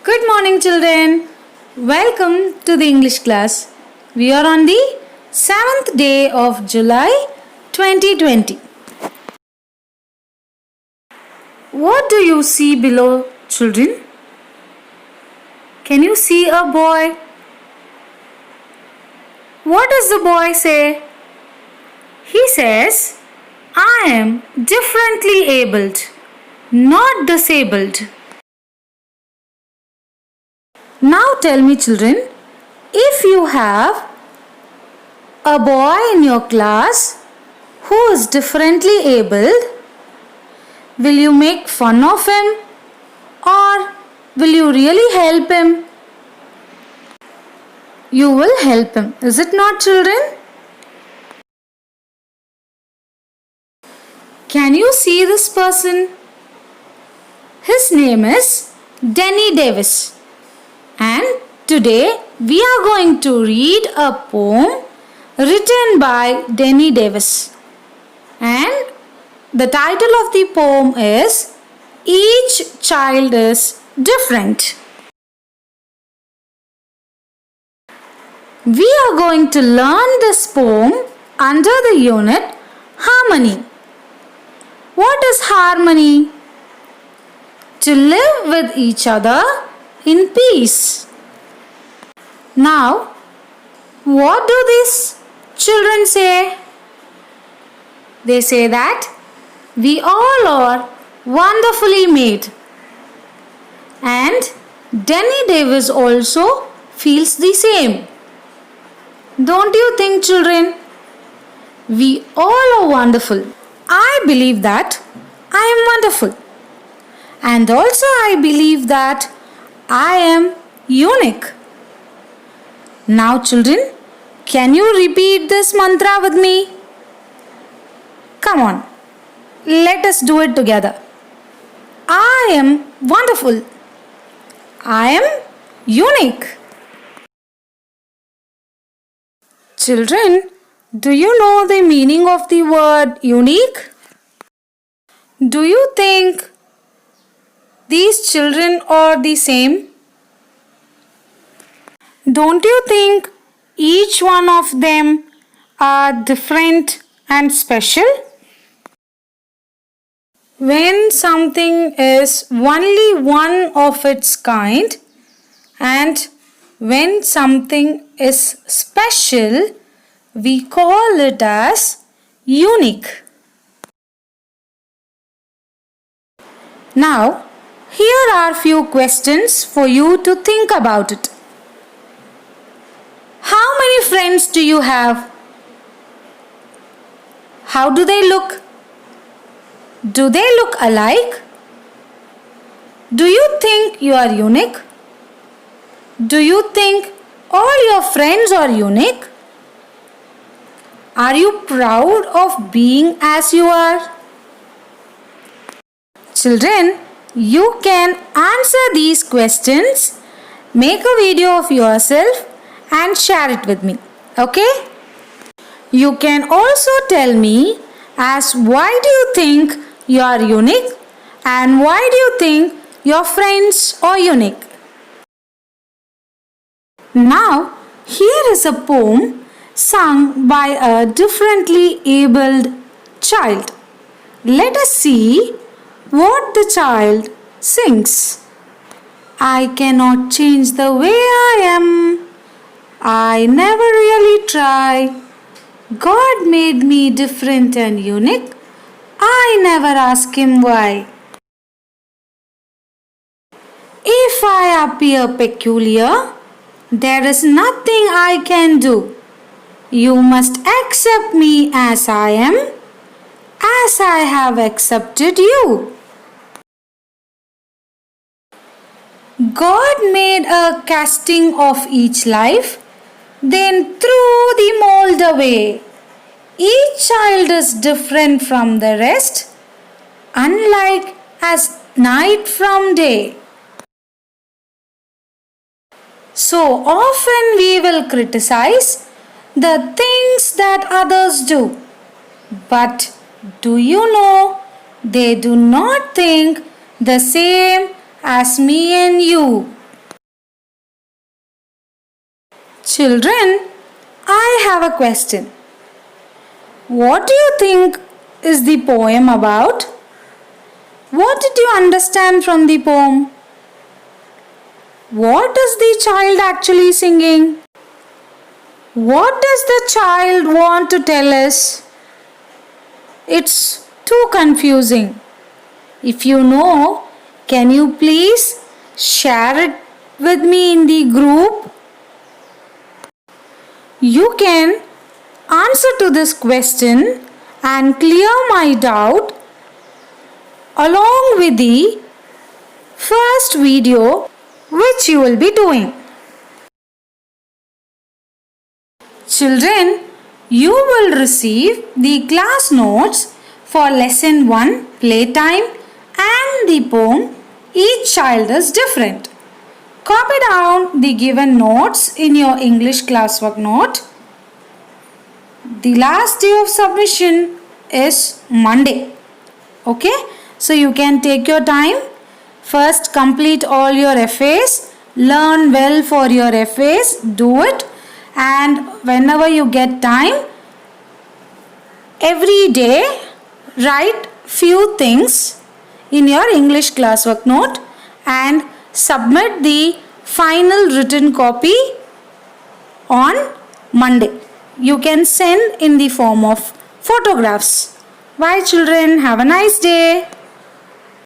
Good morning, children. Welcome to the English class. We are on the 7th day of July 2020. What do you see below, children? Can you see a boy? What does the boy say? He says, I am differently abled, not disabled. Now tell me, children, if you have a boy in your class who is differently abled, will you make fun of him or will you really help him? You will help him, is it not, children? Can you see this person? His name is Denny Davis. And today we are going to read a poem written by Denny Davis. And the title of the poem is Each Child is Different. We are going to learn this poem under the unit Harmony. What is harmony? To live with each other in peace. Now, what do these children say? They say that we all are wonderfully made. And Denny Davis also feels the same. Don't you think, children? We all are wonderful. I believe that I am wonderful. And also I believe that I am unique. Now, children, can you repeat this mantra with me? Come on, let us do it together. I am wonderful. I am unique. Children, do you know the meaning of the word unique? Do you think these children are the same? Don't you think each one of them are different and special? When something is only one of its kind and when something is special, we call it as unique. Now, here are few questions for you to think about it. How many friends do you have? How do they look? Do they look alike? Do you think you are unique? Do you think all your friends are unique? Are you proud of being as you are? Children, you can answer these questions, make a video of yourself and share it with me. Okay? You can also tell me as why do you think you are unique and why do you think your friends are unique. Now, here is a poem sung by a differently abled child. Let us see what the child sings. I cannot change the way I am. I never really try. God made me different and unique. I never ask him why. If I appear peculiar, there is nothing I can do. You must accept me as I am, as I have accepted you. God made a casting of each life, then threw the mold away. Each child is different from the rest, unlike as night from day. So often we will criticize the things that others do. But do you know they do not think the same as me and you? Children, I have a question. What do you think is the poem about? What did you understand from the poem? What is the child actually singing? What does the child want to tell us? It's too confusing. If you know, can you please share it with me in the group? You can answer to this question and clear my doubt along with the first video which you will be doing. Children, you will receive the class notes for lesson 1 playtime and the poem. Each child is different. Copy down the given notes in your English classwork note. The last day of submission is Monday. Okay, so you can take your time. First complete all your essays. Learn well for your essays. Do it. And whenever you get time, every day write few things in your English classwork note and submit the final written copy on Monday. You can send in the form of photographs. Bye children. Have a nice day.